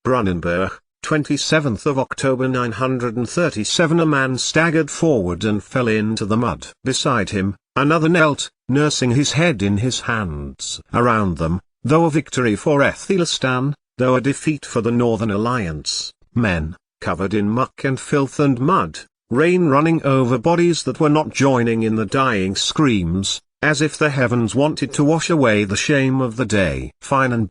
Brunenburg, 27th of October 937. A man staggered forward and fell into the mud. Beside him, another knelt, nursing his head in his hands. Around them, though a victory for Aethelestan, though a defeat for the Northern Alliance, men, covered in muck and filth and mud, rain running over bodies that were not joining in the dying screams, as if the heavens wanted to wash away the shame of the day. Finan,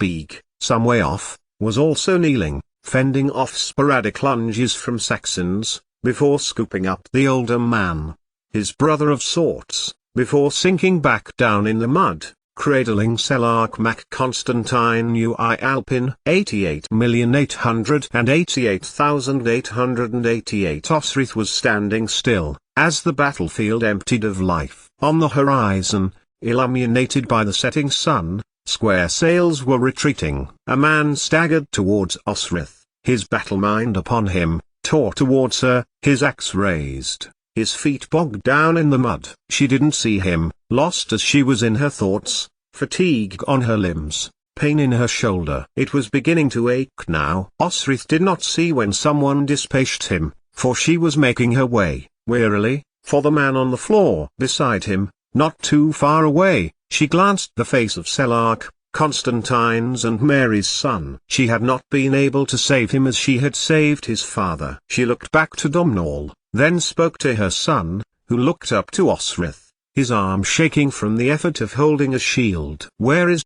some way off, was also kneeling, fending off sporadic lunges from Saxons, before scooping up the older man, his brother of sorts, before sinking back down in the mud, cradling Selarch Mac Constantine Ui Alpin. 88,888,888. Osrith was standing still, as the battlefield emptied of life. On the horizon, illuminated by the setting sun, square sails were retreating. A man staggered towards Osrith, his battle mind upon him, tore towards her, his axe raised, his feet bogged down in the mud. She didn't see him, lost as she was in her thoughts, fatigue on her limbs, pain in her shoulder. It was beginning to ache now. Osrith did not see when someone dispatched him, for she was making her way, wearily, for the man on the floor beside him, not too far away. She glanced the face of Selarch, Constantine's and Mary's son. She had not been able to save him as she had saved his father. She looked back to Domhnall, then spoke to her son, who looked up to Osrith, his arm shaking from the effort of holding a shield. Where is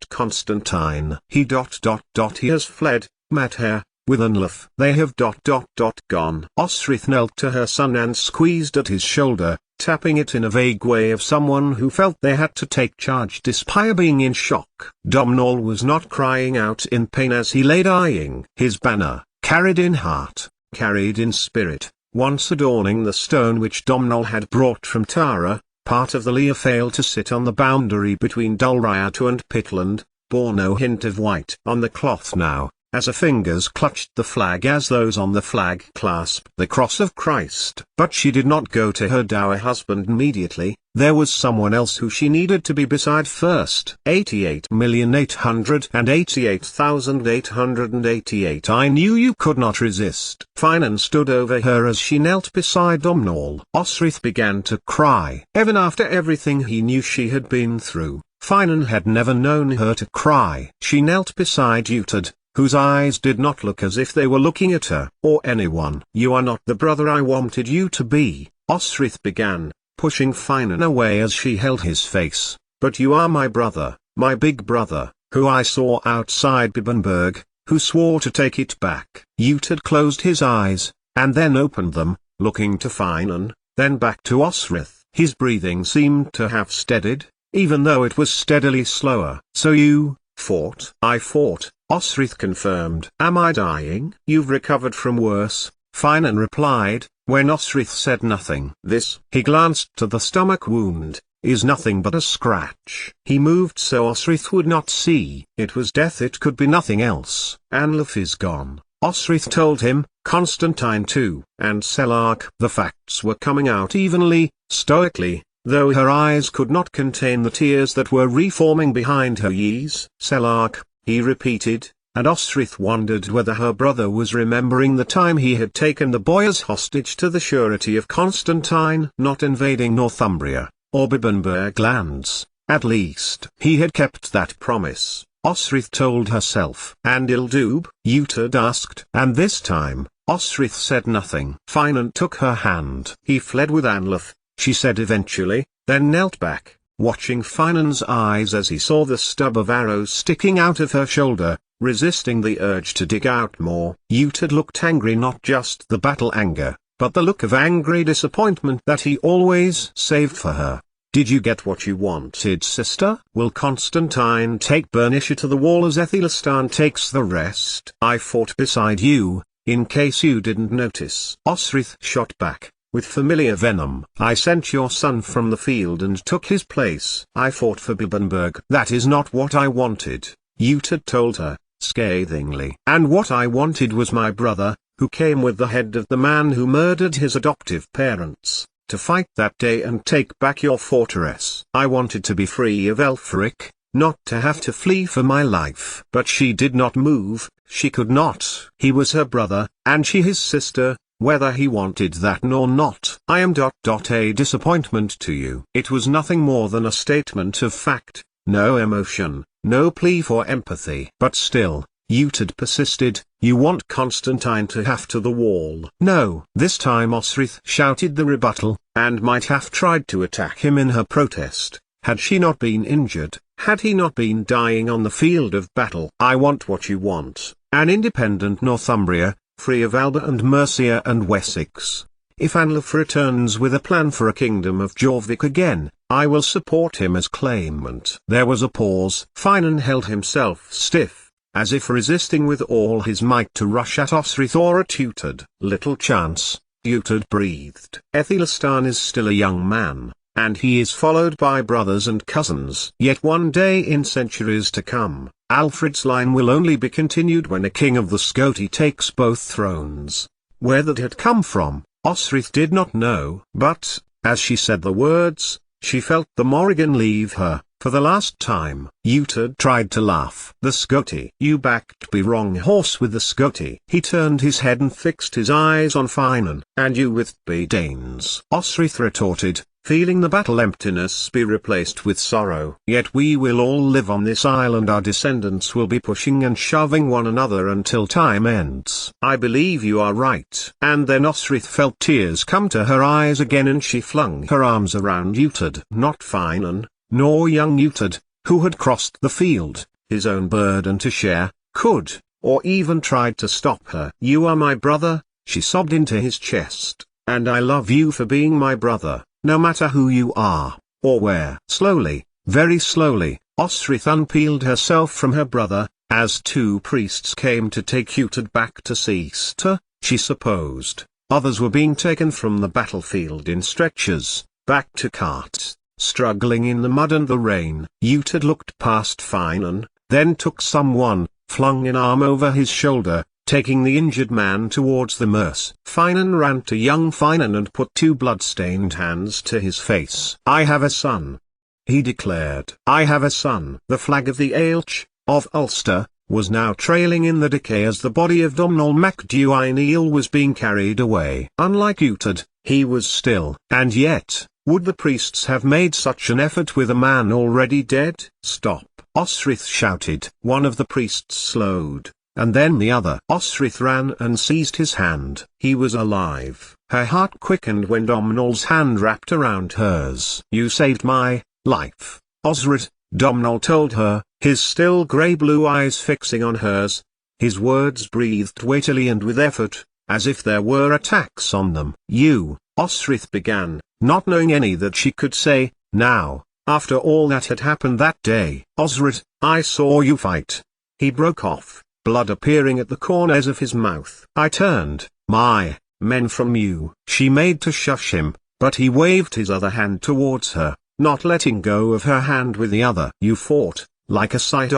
Constantine? He has fled, Mather, with Anlaf. They have gone. Osrith knelt to her son and squeezed at his shoulder, tapping it in a vague way of someone who felt they had to take charge despite being in shock. Domhnall was not crying out in pain as he lay dying. His banner, carried in heart, carried in spirit, once adorning the stone which Domhnall had brought from Tara, part of the Leofale to sit on the boundary between Dulriatu and Pitland, bore no hint of white on the cloth now, as her fingers clutched the flag as those on the flag clasped the cross of Christ. But she did not go to her dour husband immediately. There was someone else who she needed to be beside first. 88,888,888. I knew you could not resist. Finan stood over her as she knelt beside Domhnall. Osrith began to cry. Even after everything he knew she had been through, Finan had never known her to cry. She knelt beside Uhtred, whose eyes did not look as if they were looking at her or anyone. You are not the brother I wanted you to be, Osrith began, pushing Finan away as she held his face, but you are my brother, my big brother, who I saw outside Bibbenberg, who swore to take it back. Uhtred closed his eyes, and then opened them, looking to Finan, then back to Osrith. His breathing seemed to have steadied, even though it was steadily slower. So you fought? I fought, Osrith confirmed. Am I dying? You've recovered from worse, Finan replied, when Osrith said nothing. This, he glanced to the stomach wound, is nothing but a scratch. He moved so Osrith would not see. It was death, it could be nothing else. Anlaf is gone, Osrith told him, Constantine too, and Selarch. The facts were coming out evenly, stoically, though her eyes could not contain the tears that were reforming behind her eyes. Selarch, he repeated, and Osrith wondered whether her brother was remembering the time he had taken the boy as hostage to the surety of Constantine not invading Northumbria, or Bibbenberg lands. At least, he had kept that promise, Osrith told herself. And Ildub? Uhtred asked. And this time, Osrith said nothing. Finan took her hand. He fled with Anlaf, she said eventually, then knelt back, watching Finan's eyes as he saw the stub of arrows sticking out of her shoulder, resisting the urge to dig out more. Uhtred looked angry, not just the battle anger, but the look of angry disappointment that he always saved for her. Did you get what you wanted, sister? Will Constantine take Bernicia to the wall as Aethelstan takes the rest? I fought beside you, in case you didn't notice. Osrith shot back, with familiar venom. I sent your son from the field and took his place. I fought for Bibbenberg. That is not what I wanted, Uhtred told her, scathingly. And what I wanted was my brother, who came with the head of the man who murdered his adoptive parents, to fight that day and take back your fortress. I wanted to be free of Elfric, not to have to flee for my life. But she did not move, she could not. He was her brother, and she his sister, whether he wanted that or not. I am a disappointment to you. It was nothing more than a statement of fact, no emotion, no plea for empathy. But still, Uhtred persisted, you want Constantine to have to the wall. No. This time Osrith shouted the rebuttal, and might have tried to attack him in her protest, had she not been injured, had he not been dying on the field of battle. I want what you want, an independent Northumbria, free of Alba and Mercia and Wessex. If Anlaf returns with a plan for a kingdom of Jorvik again, I will support him as claimant. There was a pause. Finan held himself stiff, as if resisting with all his might to rush at Osrith or at Uhtred. Little chance, Uhtred breathed. Aethelstan is still a young man, and he is followed by brothers and cousins. Yet one day in centuries to come, Alfred's line will only be continued when a king of the Scoti takes both thrones. Where that had come from, Osrith did not know. But, as she said the words, she felt the Morrigan leave her, for the last time. Uhtred tried to laugh. The Scoti. You backed the wrong horse with the Scoti. He turned his head and fixed his eyes on Finan. And you with the Danes. Osrith retorted, feeling the battle emptiness be replaced with sorrow. Yet we will all live on this island. Our descendants will be pushing and shoving one another until time ends. I believe you are right. And then Osrith felt tears come to her eyes again, and she flung her arms around Uhtred. Not Finan, nor young Uhtred, who had crossed the field, his own burden to share, could, or even tried to stop her. You are my brother, she sobbed into his chest, and I love you for being my brother, no matter who you are, or where. Slowly, very slowly, Osrith unpeeled herself from her brother, as two priests came to take Uhtred back to Seaster, she supposed. Others were being taken from the battlefield in stretchers, back to carts, struggling in the mud and the rain. Uhtred looked past Finan, then took someone, flung an arm over his shoulder, taking the injured man towards the Merce. Finan ran to young Finan and put two blood-stained hands to his face. I have a son, he declared. I have a son. The flag of the Aelch, of Ulster, was now trailing in the decay as the body of Domhnall mac Dwynneil was being carried away. Unlike Uhtred, he was still. And yet, would the priests have made such an effort with a man already dead? Stop! Osrith shouted. One of the priests slowed, and then the other. Osrith ran and seized his hand. He was alive. Her heart quickened when Domhnall's hand wrapped around hers. You saved my life, Osred, Domhnall told her, his still grey-blue eyes fixing on hers. His words breathed weightily and with effort, as if there were attacks on them. You, Osrith began, not knowing any that she could say, now, after all that had happened that day. Osred, I saw you fight. He broke off, blood appearing at the corners of his mouth. I turned my men from you. She made to shush him, but he waved his other hand towards her, not letting go of her hand with the other. You fought, like a sight.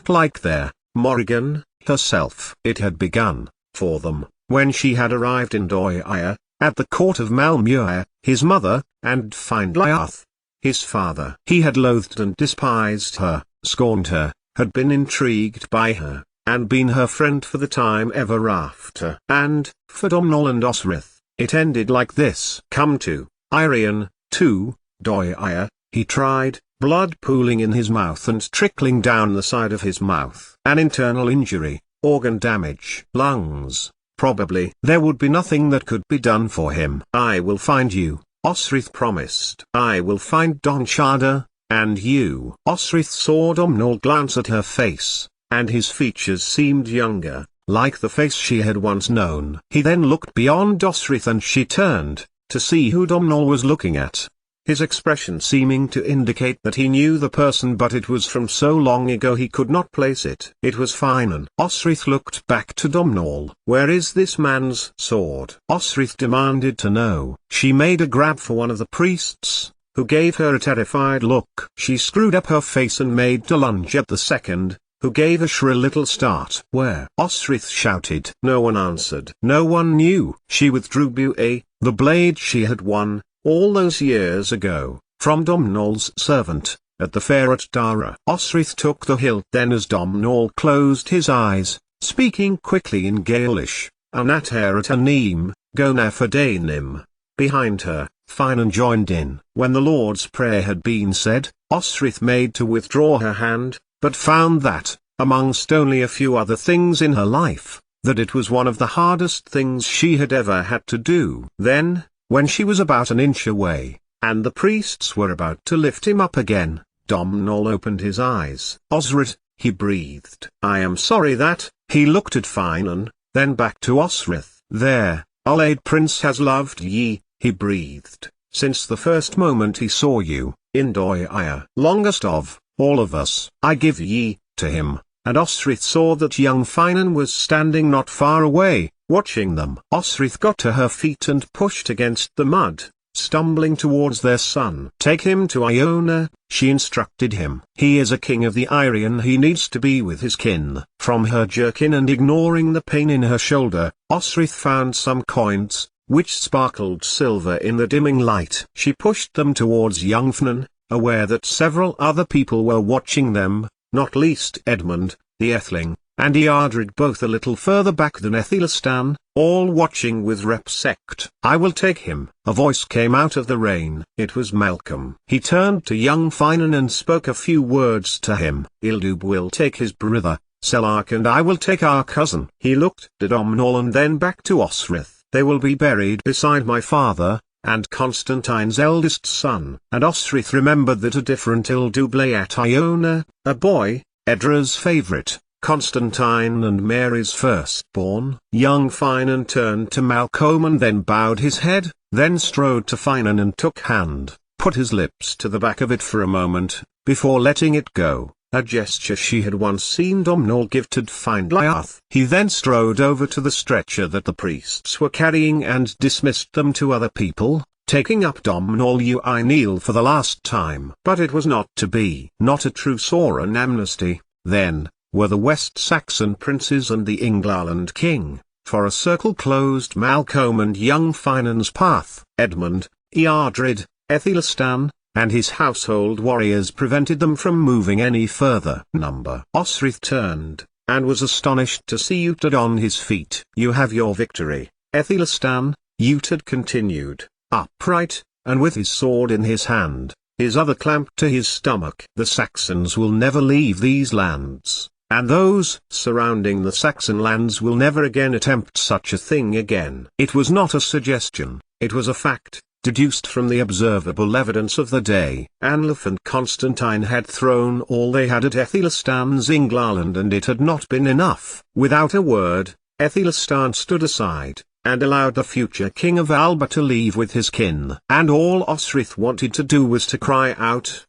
Like their Morrigan herself. It had begun, for them, when she had arrived in Doire, at the court of Malmuir, his mother, and Findliath, his father. He had loathed and despised her, scorned her, had been intrigued by her, and been her friend for the time ever after. And, for Domhnall and Osrith, it ended like this. Come to Irian, to Doire, he tried, blood pooling in his mouth and trickling down the side of his mouth. An internal injury, organ damage. Lungs, probably. There would be nothing that could be done for him. I will find you, Osrith promised. I will find Don Shada, and you. Osrith saw Domhnall glance at her face, and his features seemed younger, like the face she had once known. He then looked beyond Osrith and she turned, to see who Domhnall was looking at. His expression seeming to indicate that he knew the person, but it was from so long ago he could not place it. It was Finan. Osrith looked back to Domhnall. Where is this man's sword? Osrith demanded to know. She made a grab for one of the priests, who gave her a terrified look. She screwed up her face and made to lunge at the second, who gave a shrill little start. Where? Osrith shouted. No one answered. No one knew. She withdrew the blade she had won, all those years ago, from Domhnall's servant, at the fair at Dara. Osrith took the hilt. Then as Domhnall closed his eyes, speaking quickly in Gaelish, Anateranim, Gonafadanim. Behind her, Finan joined in. When the Lord's Prayer had been said, Osrith made to withdraw her hand, but found that, amongst only a few other things in her life, that it was one of the hardest things she had ever had to do. Then, when she was about an inch away, and the priests were about to lift him up again, Domnall opened his eyes. Osrit, he breathed. I am sorry that. He looked at Finan, then back to Osrith. There, Ulaid Prince has loved ye, he breathed, since the first moment he saw you, in Doia. Longest of all of us. I give ye to him. And Osrith saw that young Finan was standing not far away, watching them. Osrith got to her feet and pushed against the mud, stumbling towards their son. Take him to Iona, she instructed him. He is a king of the Irian, he needs to be with his kin. From her jerkin and ignoring the pain in her shoulder, Osrith found some coins, which sparkled silver in the dimming light. She pushed them towards young Finan, aware that several other people were watching them, not least Edmund, the Etheling, and Eardred both a little further back than Athelistan, all watching with respect. I will take him. A voice came out of the rain. It was Malcolm. He turned to young Finan and spoke a few words to him. Ildub will take his brother, Selark, and I will take our cousin. He looked at Domnall and then back to Osrith. They will be buried beside my father, and Constantine's eldest son. And Osrith remembered that a different Ildub lay at Iona, a boy, Edra's favourite, Constantine and Mary's firstborn. Young Finan turned to Malcolm and then bowed his head, then strode to Finan and took hand, put his lips to the back of it for a moment, before letting it go, a gesture she had once seen Domnall give to Finliath. He then strode over to the stretcher that the priests were carrying and dismissed them to other people, taking up Domnall. I kneel for the last time. But it was not to be. Not a truce or an amnesty, then, were the West Saxon princes and the Englaland king, for a circle closed Malcolm and young Finan's path. Edmund, Eardred, Athelistan, and his household warriors prevented them from moving any further. Osrith turned, and was astonished to see Uhtred on his feet. You have your victory, Athelistan, Uhtred continued, upright, and with his sword in his hand, his other clamped to his stomach. The Saxons will never leave these lands, and those surrounding the Saxon lands will never again attempt such a thing again. It was not a suggestion, it was a fact, deduced from the observable evidence of the day. Anlaf and Constantine had thrown all they had at Athelistan's Englaland, and it had not been enough. Without a word, Athelistan stood aside, and allowed the future king of Alba to leave with his kin. And all Osrith wanted to do was to cry out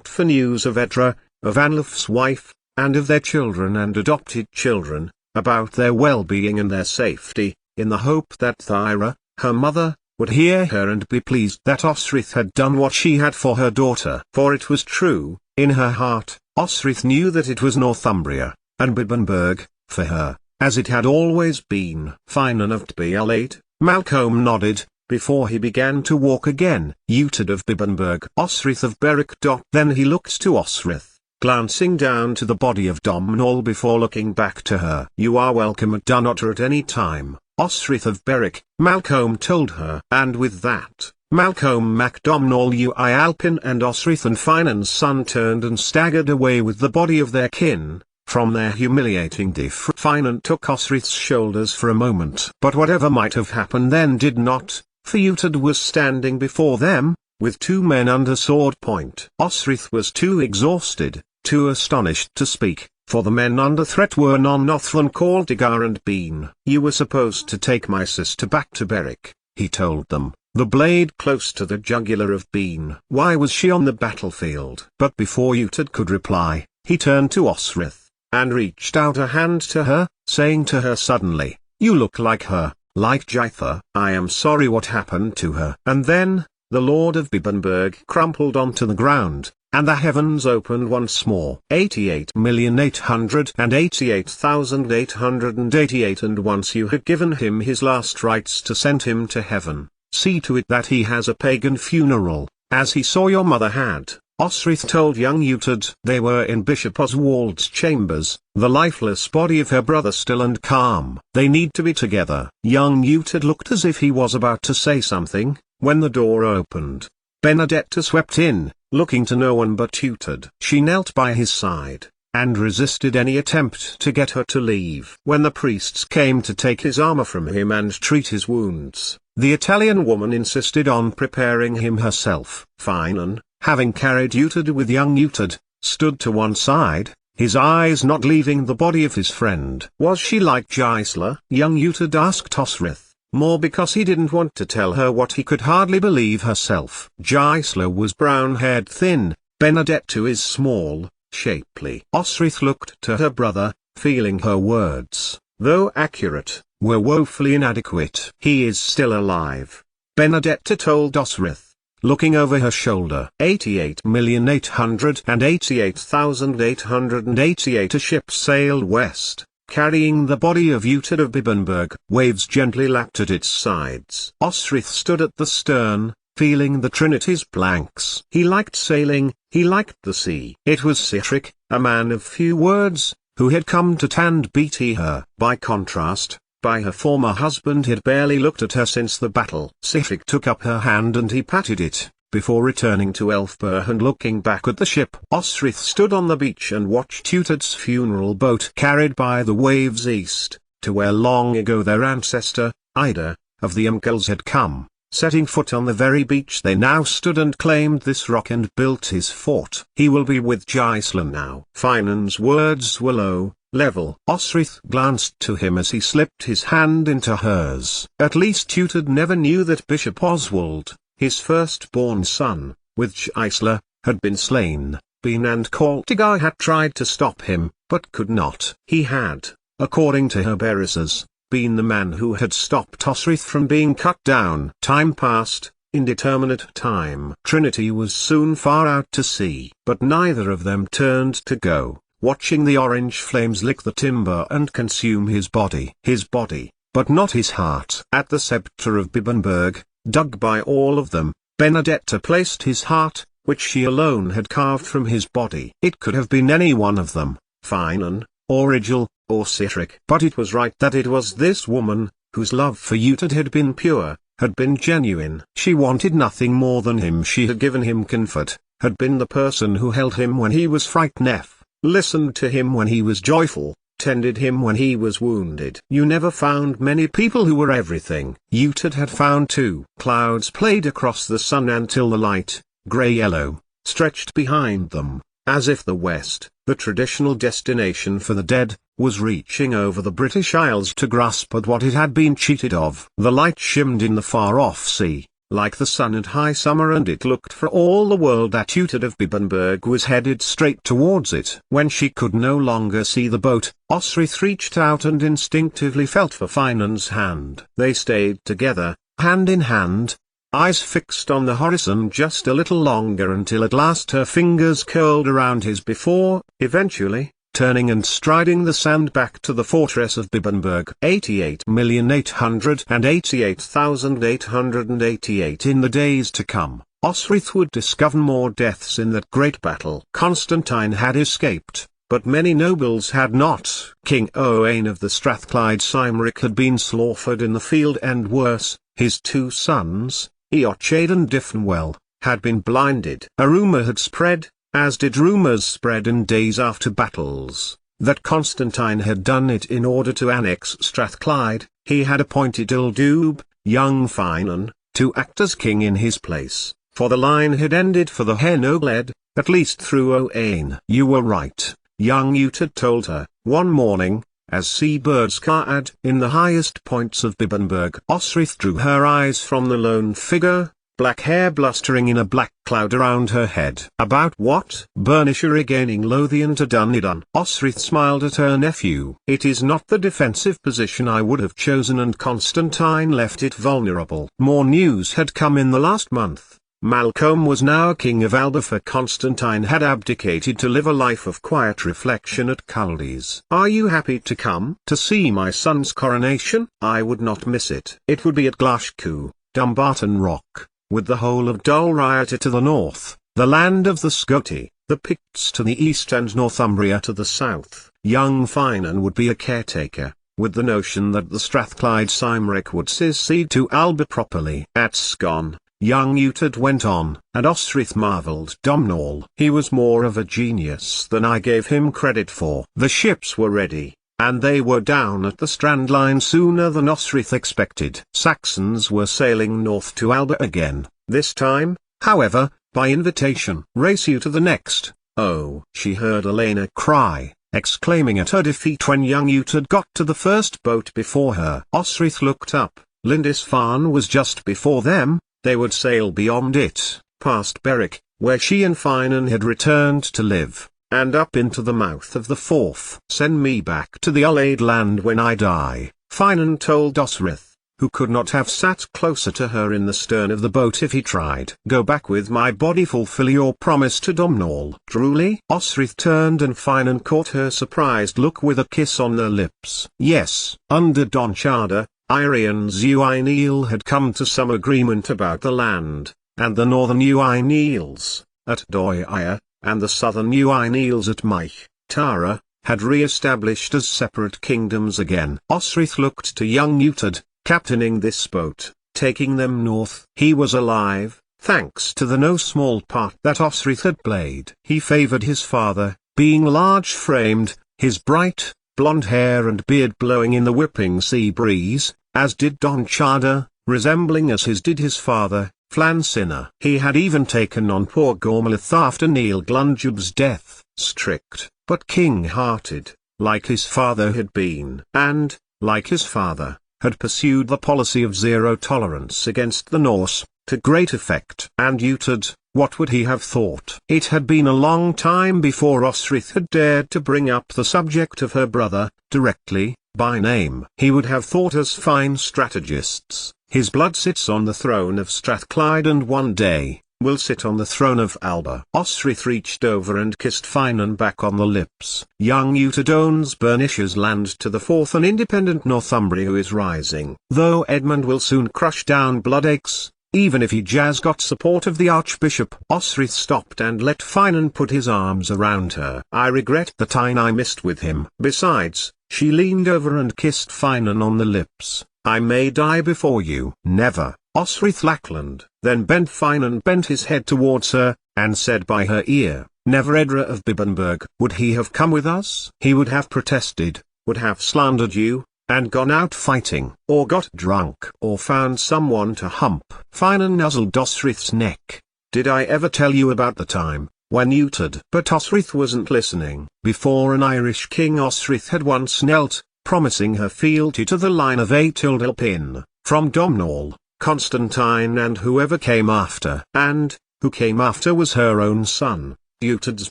for news of Edra, of Anlaf's wife, and of their children and adopted children, about their well-being and their safety, in the hope that Thyra, her mother, would hear her and be pleased that Osrith had done what she had for her daughter. For it was true, in her heart, Osrith knew that it was Northumbria, and Bibbenberg, for her, as it had always been. Finan of Tbialate, Malcolm nodded, before he began to walk again. Uhtred of Bibbenberg, Osrith of Berwick. Then he looked to Osrith, glancing down to the body of Domnall before looking back to her. You are welcome at Dunotter at any time, Osrith of Berwick, Malcolm told her. And with that, Malcolm MacDomnall Ui Alpin and Osrith and Finan's son turned and staggered away with the body of their kin, from their humiliating defeat. Finan took Osrith's shoulders for a moment. But whatever might have happened then did not, for Uhtred was standing before them, with two men under sword point. Osrith was too exhausted, too astonished to speak, for the men under threat were none other than Caldegar and Bean. You were supposed to take my sister back to Berwick, he told them, the blade close to the jugular of Bean. Why was she on the battlefield? But before Uhtred could reply, he turned to Osrith, and reached out a hand to her, saying to her suddenly, you look like her, like Jaitha. I am sorry what happened to her. And then, the Lord of Bibbenberg crumpled onto the ground, and the heavens opened once more. 88,888,888. And once you had given him his last rites to send him to heaven, see to it that he has a pagan funeral, as he saw your mother had. Osrith told young Uhtred. They were in Bishop Oswald's chambers, the lifeless body of her brother still and calm. They need to be together. Young Uhtred looked as if he was about to say something, when the door opened. Benedetta swept in, looking to no one but Uhtred. She knelt by his side, and resisted any attempt to get her to leave. When the priests came to take his armor from him and treat his wounds, the Italian woman insisted on preparing him herself. Finan, having carried Uhtred with young Uhtred, stood to one side, his eyes not leaving the body of his friend. Was she like Gisela? Young Uhtred asked Osrith, more because he didn't want to tell her what he could hardly believe herself. Gisela was brown-haired, thin. Benedetta is small, shapely. Osrith looked to her brother, feeling her words, though accurate, were woefully inadequate. He is still alive, Benedetta told Osrith, looking over her shoulder. 88,888,888. A ship sailed west, carrying the body of Uhtred of Bibbenberg. Waves gently lapped at its sides. Osrith stood at the stern, feeling the Trinity's planks. He liked sailing, he liked the sea. It was Sihtric, a man of few words, who had come to tand beat her. By contrast, by her former husband had barely looked at her since the battle. Sihtric took up her hand and he patted it, before returning to Elfburh and looking back at the ship. Osrith stood on the beach and watched Uhtred's funeral boat carried by the waves east, to where long ago their ancestor, Ida, of the Umkels had come. Setting foot on the very beach they now stood and claimed this rock and built his fort. He will be with Gisela now. Finan's words were low, level. Osrith glanced to him as he slipped his hand into hers. At least Uhtred never knew that Bishop Oswald, his firstborn son, with Gisela, had been slain. Bean and Kaltigar had tried to stop him, but could not. He had, according to her bearers, been the man who had stopped Osrith from being cut down. Time passed, indeterminate time. Trinity was soon far out to sea. But neither of them turned to go, watching the orange flames lick the timber and consume his body. His body, but not his heart. At the scepter of Bibbenberg, dug by all of them, Benedetta placed his heart, which she alone had carved from his body. It could have been any one of them, Finan, or Rigel, or Sihtric. But it was right that it was this woman, whose love for Uhtred had been pure, had been genuine. She wanted nothing more than him. She had given him comfort, had been the person who held him when he was frightened, listened to him when he was joyful, tended him when he was wounded. You never found many people who were everything. Uhtred had found two. Clouds played across the sun until the light, grey-yellow, stretched behind them, as if the west, the traditional destination for the dead, was reaching over the British Isles to grasp at what it had been cheated of. The light shimmed in the far-off sea, like the sun at high summer, and it looked for all the world that Uhtred of Bibbenberg was headed straight towards it. When she could no longer see the boat, Osrith reached out and instinctively felt for Finan's hand. They stayed together, hand in hand, eyes fixed on the horizon just a little longer, until at last her fingers curled around his before, eventually, turning and striding the sand back to the fortress of Bibbenberg. 88,888,888. In the days to come, Osrith would discover more deaths in that great battle. Constantine had escaped, but many nobles had not. King Owain of the Strathclyde Cymric had been slaughtered in the field, and worse, his two sons, Eochaid and Dyfnwell, had been blinded. A rumour had spread, as did rumours spread in days after battles, that Constantine had done it in order to annex Strathclyde. He had appointed Ildub, young Finan, to act as king in his place, for the line had ended for the Hen Ogledd, at least through Owain. You were right, young Uhtred told her, one morning, as seabirds caaed in the highest points of Bibbenberg. Osrith drew her eyes from the lone figure, black hair blustering in a black cloud around her head. About what? Bernicia regaining Lothian to Dunedin. Osrith smiled at her nephew. It is not the defensive position I would have chosen, and Constantine left it vulnerable. More news had come in the last month. Malcolm was now king of Alba, for Constantine had abdicated to live a life of quiet reflection at Caldes. Are you happy to come to see my son's coronation? I would not miss it. It would be at Glashcu, Dumbarton Rock, with the whole of Dol Riata to the north, the land of the Scoti, the Picts to the east and Northumbria to the south. Young Finan would be a caretaker, with the notion that the Strathclyde Cymric would succeed to Alba properly. At Scone, young Uhtred went on, and Osrith marvelled. Domhnall, he was more of a genius than I gave him credit for. The ships were ready, and they were down at the Strand line sooner than Osrith expected. Saxons were sailing north to Alba again, this time, however, by invitation. Race you to the next. Oh, she heard Elena cry, exclaiming at her defeat when young Uhtred got to the first boat before her. Osrith looked up. Lindisfarne was just before them. They would sail beyond it, past Berwick, where she and Finan had returned to live, and up into the mouth of the Forth. Send me back to the Ullaid land when I die, Finan told Osrith, who could not have sat closer to her in the stern of the boat if he tried. Go back with my body, fulfill your promise to Domhnall. Truly? Osrith turned and Finan caught her surprised look with a kiss on their lips. Yes, under Donchada, Irian's Uineal had come to some agreement about the land, and the northern Uineals, at Doia, and the southern Uineals at Mych, Tara, had re-established as separate kingdoms again. Osrith looked to young Uhtred, captaining this boat, taking them north. He was alive, thanks to the no small part that Osrith had played. He favoured his father, being large-framed, his bright, blonde hair and beard blowing in the whipping sea breeze, as did Donchada, resembling as his did his father, Flansinna. He had even taken on poor Gormlith after Neil Glunjub's death, strict, but king-hearted, like his father had been, and, like his father, had pursued the policy of zero tolerance against the Norse, to great effect. And Uhtred, what would he have thought? It had been a long time before Osrith had dared to bring up the subject of her brother, directly, by name. He would have thought us fine strategists. His blood sits on the throne of Strathclyde and one day, will sit on the throne of Alba. Osrith reached over and kissed Finan back on the lips. Young Uhtred owns Bernish's land to the Forth, an independent Northumbria who is rising. Though Edmund will soon crush down Bloodaches, even if he has got support of the Archbishop. Osrith stopped and let Finan put his arms around her. I regret the time I missed with him. Besides, she leaned over and kissed Finan on the lips. I may die before you. Never. Osrith Lackland then Finan bent his head towards her, and said by her ear, never Edra of Bibbenberg. Would he have come with us? He would have protested, would have slandered you, and gone out fighting, or got drunk, or found someone to hump. Finan nuzzled Osrith's neck. Did I ever tell you about the time, when Uhtred? But Osrith wasn't listening. Before an Irish king Osrith had once knelt, promising her fealty to the line of Aetildilpin, from Domhnall, Constantine and whoever came after. And, who came after was her own son, Uhtred's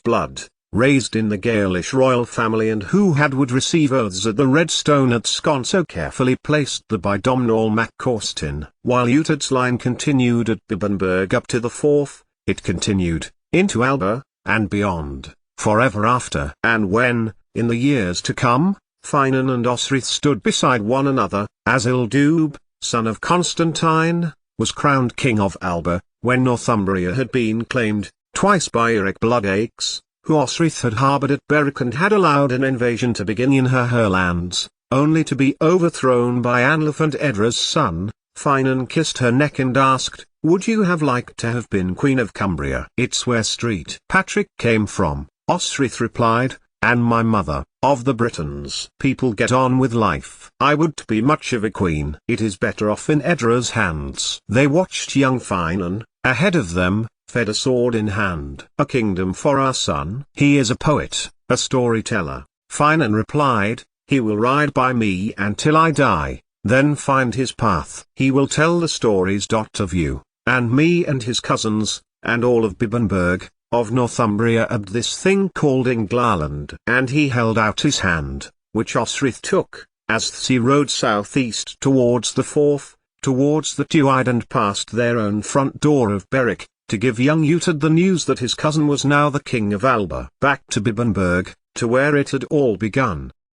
blood, raised in the Gaelish royal family and who would receive oaths at the Red Stone at Scone, so carefully placed there by Domhnall MacCaustin. While Uhtred's line continued at Bibbenberg up to the Forth, it continued, into Alba, and beyond, forever after. And when, in the years to come, Finan and Osrith stood beside one another, as Ildub, son of Constantine, was crowned king of Alba, when Northumbria had been claimed, twice by Eric Bloodaches, who Osrith had harboured at Berwick and had allowed an invasion to begin in her lands, only to be overthrown by Anlaf Edra's son. Finan kissed her neck and asked, would you have liked to have been Queen of Cumbria? It's where Street Patrick came from, Osrith replied, and my mother, of the Britons. People get on with life. I would be much of a queen. It is better off in Edra's hands. They watched young Finan, ahead of them, fed a sword in hand. A kingdom for our son. He is a poet, a storyteller. Finan replied, he will ride by me until I die, then find his path. He will tell the stories of you, and me and his cousins, and all of Bibbenberg, of Northumbria and this thing called Englaland. And he held out his hand, which Osrith took, as he rode southeast towards the Forth, towards the Tuide and past their own front door of Berwick, to give young Uhtred the news that his cousin was now the king of Alba. Back to Bibbenberg, to where it had all begun,